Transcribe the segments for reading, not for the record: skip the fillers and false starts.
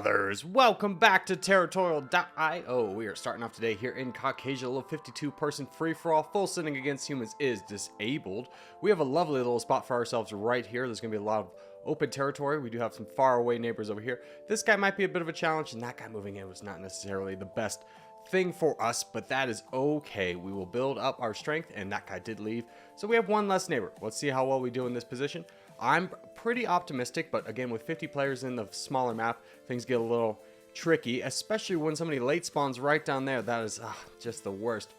brothers, welcome back to Territorial IO. We are starting off today here in Caucasia. A little 52-person free-for-all. Full sending against humans is disabled. We have a lovely little spot for ourselves right here. There's going to be a lot of open territory. We do have some far-away neighbors over here. This guy might be a bit of a challenge, and that guy moving in was not necessarily the best thing for us, but that is okay. We will build up our strength, and that guy did leave. So we have one less neighbor. Let's see how well we do in this position. I'm pretty optimistic, but again, with 50 players in the smaller map, things get a little tricky, especially when somebody late spawns right down there. That is just the worst.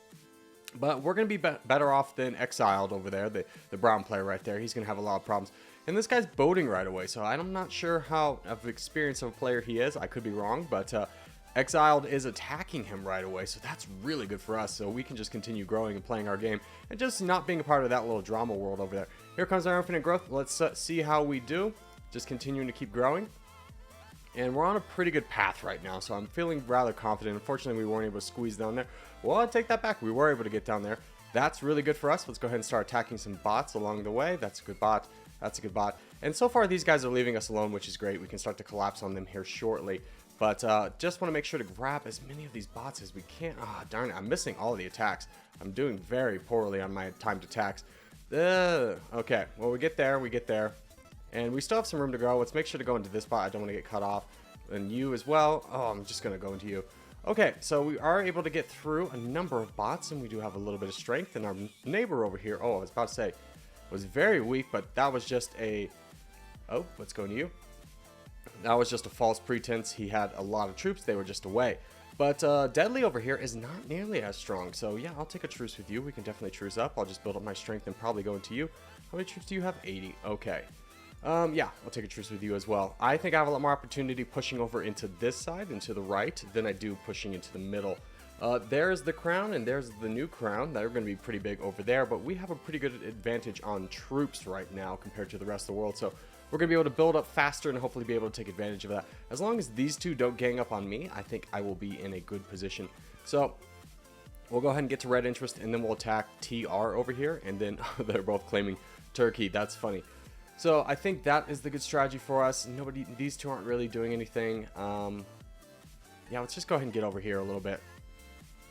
But we're going to be better off than Exiled over there, the brown player right there. He's going to have a lot of problems. And this guy's boating right away, so I'm not sure how of experience of a player he is. I could be wrong, but Exiled is attacking him right away, so that's really good for us. So we can just continue growing and playing our game and just not being a part of that little drama world over there. Here comes our infinite growth. Let's see how we do. Just continuing to keep growing. And we're on a pretty good path right now, so I'm feeling rather confident. Unfortunately, we weren't able to squeeze down there. Well, I'll take that back. We were able to get down there. That's really good for us. Let's go ahead and start attacking some bots along the way. That's a good bot. That's a good bot. And so far, these guys are leaving us alone, which is great. We can start to collapse on them here shortly. But just want to make sure to grab as many of these bots as we can. Ah, darn it. I'm missing all of the attacks. I'm doing very poorly on my timed attacks. Okay, well, we get there. And we still have some room to grow. Let's make sure to go into this bot. I don't want to get cut off. And you as well. Oh, I'm just going to go into you. Okay, so we are able to get through a number of bots, and we do have a little bit of strength. And our neighbor over here, oh, I was about to say, was very weak, but that was just a... Oh, let's go into you. That was just a false pretense. He had a lot of troops. They were just away. But Deadly over here is not nearly as strong. So yeah, I'll take a truce with you. We can definitely truce up. I'll just build up my strength and probably go into you. How many troops do you have? 80. Okay. Yeah, I'll take a truce with you as well. I think I have a lot more opportunity pushing over into this side and to the right than I do pushing into the middle. There's the crown and there's the new crown. They're going to be pretty big over there. But we have a pretty good advantage on troops right now compared to the rest of the world. So we're going to be able to build up faster and hopefully be able to take advantage of that. As long as these two don't gang up on me, I think I will be in a good position. So we'll go ahead and get to red interest, and then we'll attack TR over here. And then they're both claiming Turkey. That's funny. So I think that is the good strategy for us. These two aren't really doing anything. Yeah, let's just go ahead and get over here a little bit.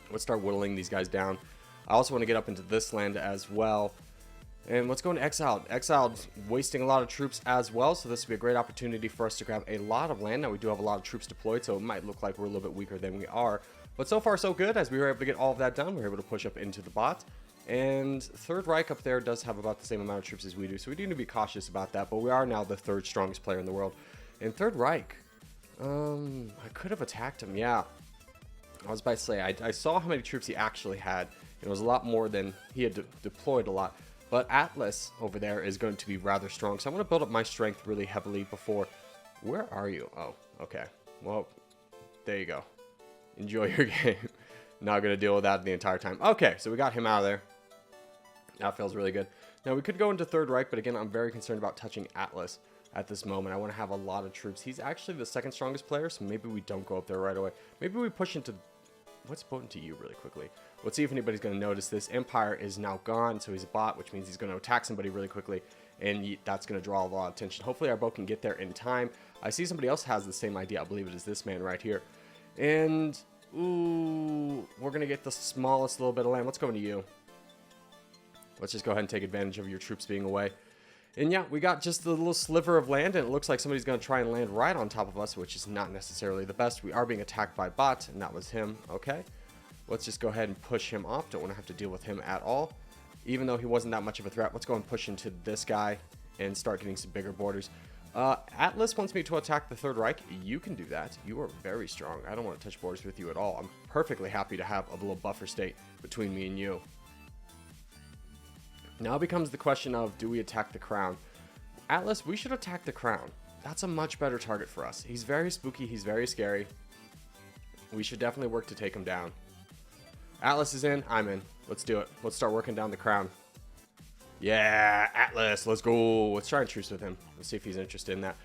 Let's start whittling these guys down. I also want to get up into this land as well. And let's go into Exiled. Exiled wasting a lot of troops as well, so this would be a great opportunity for us to grab a lot of land. Now, we do have a lot of troops deployed, so it might look like we're a little bit weaker than we are. But so far, so good. As we were able to get all of that done, we were able to push up into the bot. And Third Reich up there does have about the same amount of troops as we do, so we do need to be cautious about that. But we are now the third strongest player in the world. And Third Reich, I could have attacked him, yeah. I was about to say, I saw how many troops he actually had. It was a lot more than he had deployed a lot. But Atlas over there is going to be rather strong. So I'm going to build up my strength really heavily before... Where are you? Oh, okay. Well, there you go. Enjoy your game. Not going to deal with that the entire time. Okay, so we got him out of there. That feels really good. Now, we could go into Third Reich, but again, I'm very concerned about touching Atlas at this moment. I want to have a lot of troops. He's actually the second strongest player, so maybe we don't go up there right away. Maybe we push into... Let's boat into you really quickly. Let's see if anybody's going to notice this. Empire is now gone, so he's a bot, which means he's going to attack somebody really quickly, and that's going to draw a lot of attention. Hopefully our boat can get there in time. I see somebody else has the same idea. I believe it is this man right here. And, ooh, we're going to get the smallest little bit of land. Let's go into you. Let's just go ahead and take advantage of your troops being away. And yeah, we got just the little sliver of land, and it looks like somebody's going to try and land right on top of us, which is not necessarily the best. We are being attacked by bot, and that was him. Okay. Let's just go ahead and push him off. Don't want to have to deal with him at all. Even though he wasn't that much of a threat, let's go and push into this guy and start getting some bigger borders. Atlas wants me to attack the Third Reich. You can do that. You are very strong. I don't want to touch borders with you at all. I'm perfectly happy to have a little buffer state between me and you. Now becomes the question of, do we attack the crown? Atlas, we should attack the crown. That's a much better target for us. He's very spooky. He's very scary. We should definitely work to take him down. Atlas is in. I'm in. Let's do it. Let's start working down the crown. Yeah, Atlas, let's go. Let's try and truce with him. Let's see if he's interested in that.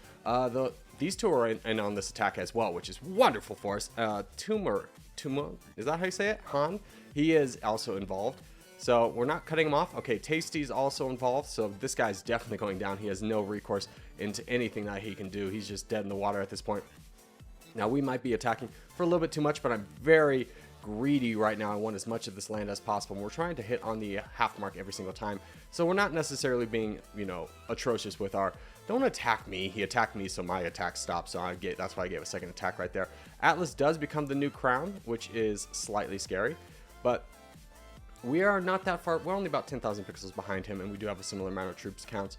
These two are in on this attack as well, which is wonderful for us. Tumor, is that how you say it? Han, he is also involved. So we're not cutting him off. Okay, Tasty's also involved, so this guy's definitely going down. He has no recourse into anything that he can do. He's just dead in the water at this point. Now, we might be attacking for a little bit too much, but I'm very greedy right now. I want as much of this land as possible. And we're trying to hit on the half mark every single time. So we're not necessarily being, you know, atrocious with our... Don't attack me. He attacked me, so my attack stopped. So that's why I gave a second attack right there. Atlas does become the new crown, which is slightly scary. But we are not that far. We're only about 10,000 pixels behind him, and we do have a similar amount of troops counts.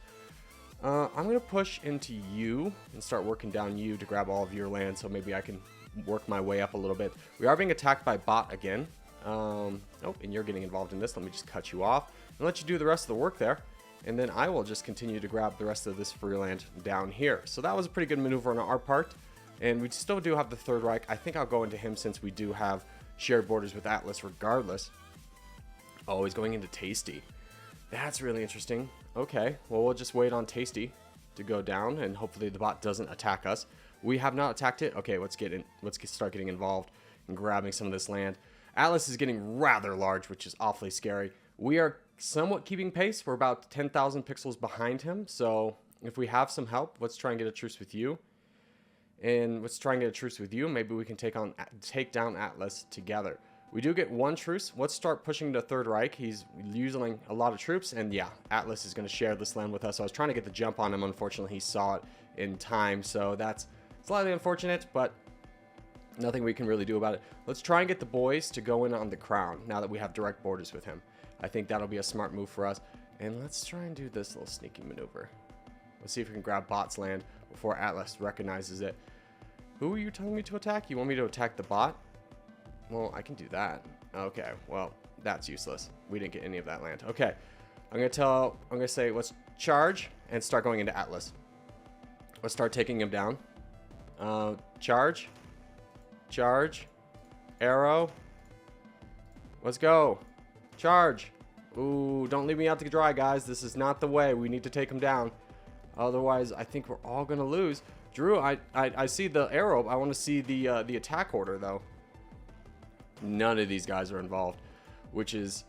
I'm going to push into you and start working down you to grab all of your land, so maybe I can work my way up a little bit. We are being attacked by bot again. Oh, and you're getting involved in this. Let me just cut you off and let you do the rest of the work there. And then I will just continue to grab the rest of this free land down here. So that was a pretty good maneuver on our part. And we still do have the Third Reich. I think I'll go into him since we do have shared borders with Atlas regardless. Oh, he's going into Tasty. That's really interesting. Okay, well, we'll just wait on Tasty to go down, and hopefully the bot doesn't attack us. We have not attacked it. Okay, let's start getting involved and grabbing some of this land. Atlas is getting rather large, which is awfully scary. We are somewhat keeping pace. We're about 10,000 pixels behind him, so if we have some help, let's try and get a truce with you. And let's try and get a truce with you. Maybe we can take down Atlas together. We do get one truce. Let's start pushing the Third Reich. He's using a lot of troops, and yeah, Atlas is going to share this land with us. So I was trying to get the jump on him. Unfortunately, he saw it in time, so that's slightly unfortunate, but nothing we can really do about it. Let's try and get the boys to go in on the crown now that we have direct borders with him. I think that'll be a smart move for us. And let's try and do this little sneaky maneuver. Let's see if we can grab bot's land before Atlas recognizes it. Who are you telling me to attack? You want me to attack the bot? Well, I can do that. Okay, well, that's useless. We didn't get any of that land. Okay, I'm gonna say let's charge and start going into Atlas. Let's start taking him down. Charge, arrow. Let's go. Charge. Ooh, don't leave me out to dry, guys. This is not the way. We need to take him down. Otherwise, I think we're all gonna lose. Drew, I see the arrow. I want to see the attack order though. None of these guys are involved, which is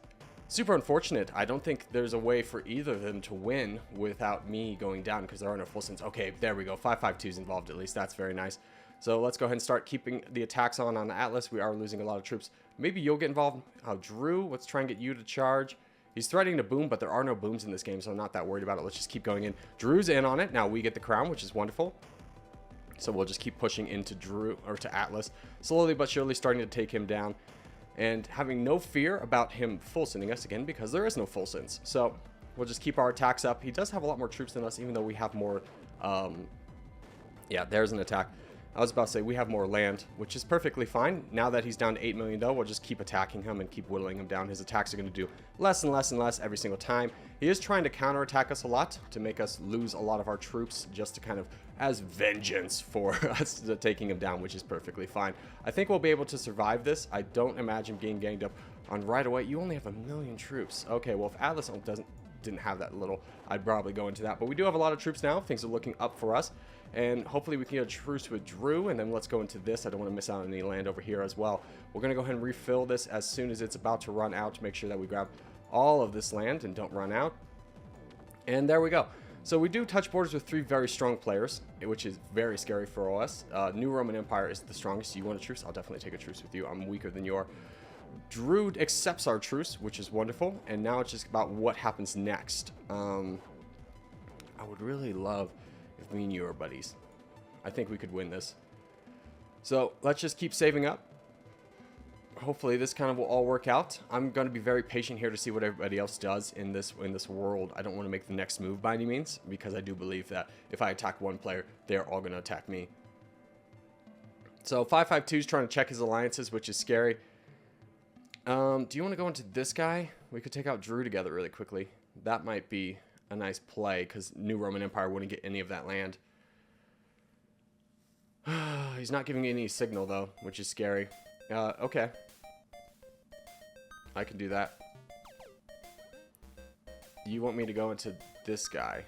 super unfortunate. I don't think there's a way for either of them to win without me going down because there are no full sends. Okay, there we go. 552 is involved at least. That's very nice. So let's go ahead and start keeping the attacks on Atlas. We are losing a lot of troops. Maybe you'll get involved. Drew, let's try and get you to charge. He's threatening to boom, but there are no booms in this game, so I'm not that worried about it. Let's just keep going in. Drew's in on it. Now we get the crown, which is wonderful. So we'll just keep pushing into Drew, or to Atlas, slowly but surely starting to take him down, and having no fear about him full sending us again because there is no full sends. So we'll just keep our attacks up. He does have a lot more troops than us, even though we have more. Yeah, there's an attack. I was about to say we have more land, which is perfectly fine. Now that he's down to 8 million though, we'll just keep attacking him and keep whittling him down. His attacks are going to do less and less and less every single time. He is trying to counterattack us a lot to make us lose a lot of our troops, just to kind of as vengeance for us taking him down, which is perfectly fine. I think we'll be able to survive this. I don't imagine being ganged up on right away. You only have 1 million troops. Okay, well if Atlas didn't have that little, I'd probably go into that. But we do have a lot of troops now. Things are looking up for us. And hopefully we can get a truce with Drew, and then let's go into this. I don't want to miss out on any land over here as well. We're going to go ahead and refill this as soon as it's about to run out to make sure that we grab all of this land and don't run out. And there we go. So we do touch borders with 3 very strong players, which is very scary for us. New Roman Empire is the strongest. You want a truce? I'll definitely take a truce with you. I'm weaker than you are. Drew accepts our truce, which is wonderful. And now it's just about what happens next. I would really love if me and you are buddies. I think we could win this. So let's just keep saving up. Hopefully this kind of will all work out. I'm going to be very patient here to see what everybody else does in this world. I don't want to make the next move by any means, because I do believe that if I attack one player, they're all going to attack me. So 552 is trying to check his alliances, which is scary. Do you want to go into this guy? We could take out Drew together really quickly. That might be a nice play, because New Roman Empire wouldn't get any of that land. He's not giving me any signal though, which is scary. Okay. I can do that. You want me to go into this guy?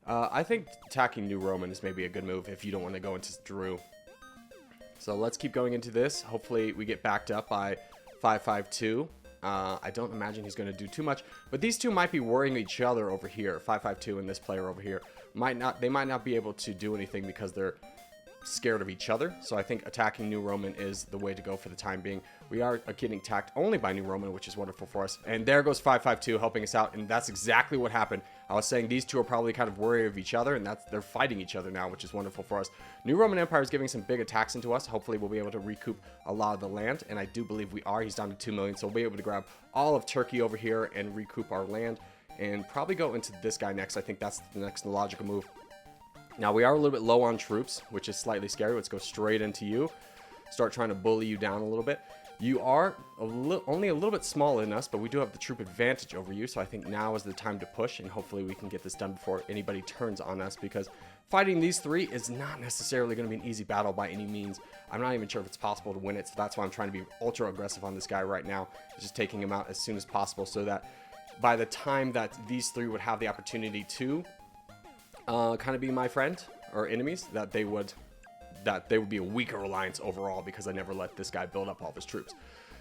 I think attacking New Roman is maybe a good move if you don't want to go into Drew. So let's keep going into this. Hopefully we get backed up by 552. I don't imagine he's going to do too much, but these two might be worrying each other over here. 552 and this player over here they might not be able to do anything because they're scared of each other. So I think attacking New Roman is the way to go for the time being. We are getting attacked only by New Roman, which is wonderful for us. And there goes 552 helping us out. And that's exactly what happened. I was saying these two are probably kind of wary of each other, and they're fighting each other now, which is wonderful for us. New Roman Empire is giving some big attacks into us. Hopefully we'll be able to recoup a lot of the land, and I do believe we are. He's down to 2 million, so we'll be able to grab all of Turkey over here and recoup our land, and probably go into this guy next. I think that's the next logical move. Now we are a little bit low on troops, which is slightly scary. Let's go straight into you. Start trying to bully you down a little bit. You are only a little bit smaller than us, but we do have the troop advantage over you. So I think now is the time to push, and hopefully we can get this done before anybody turns on us, because fighting these three is not necessarily going to be an easy battle by any means. I'm not even sure if it's possible to win it. So that's why I'm trying to be ultra aggressive on this guy right now. Just taking him out as soon as possible, so that by the time that these three would have the opportunity to kind of be my friend or enemies, that they would be a weaker alliance overall, because I never let this guy build up all of his troops.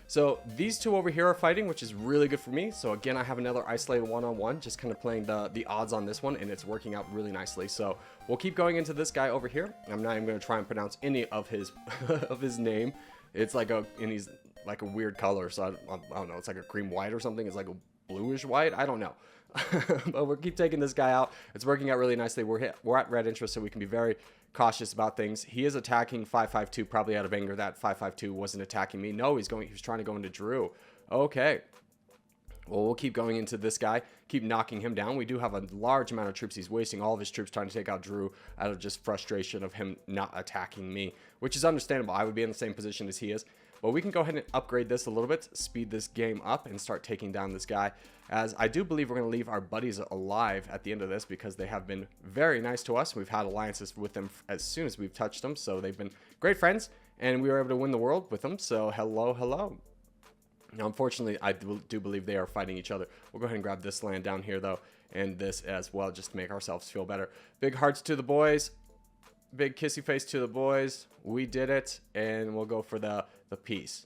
So these two over here are fighting, which is really good for me. So again, I have another isolated one-on-one, just kind of playing the odds on this one, and it's working out really nicely. So we'll keep going into this guy over here. I'm not even going to try and pronounce any of his of his name. It's like and he's like a weird color, so I don't know. It's like a cream white or something. It's like a bluish white. I don't know. But we'll keep taking this guy out. It's working out really nicely. We're at red interest, so we can be very cautious about things. He is attacking 552, probably out of anger that 552 wasn't attacking me. No, he was trying to go into Drew. Okay. Well, we'll keep going into this guy, keep knocking him down. We do have a large amount of troops. He's wasting all of his troops trying to take out Drew out of just frustration of him not attacking me, which is understandable. I would be in the same position as he is. But we can go ahead and upgrade this a little bit, speed this game up, and start taking down this guy, as I do believe we're going to leave our buddies alive at the end of this, because they have been very nice to us. We've had alliances with them as soon as we've touched them, so they've been great friends, and we were able to win the world with them. So hello. Now, unfortunately, I do believe they are fighting each other. We'll go ahead and grab this land down here, though, and this as well, just to make ourselves feel better. Big hearts to the boys. Big kissy face to the boys. We did it, and we'll go for the peace.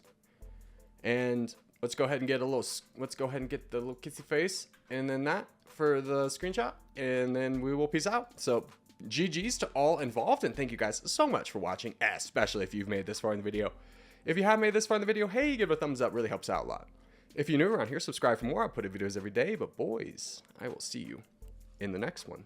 And let's go ahead and get the little kissy face, and then that for the screenshot, and then we will peace out. So GG's to all involved, and thank you guys so much for watching, especially if you've made this far in the video. If you have made this far in the video, hey, give it a thumbs up, really helps out a lot. If you're new around here, subscribe for more. I put videos every day, but boys, I will see you in the next one.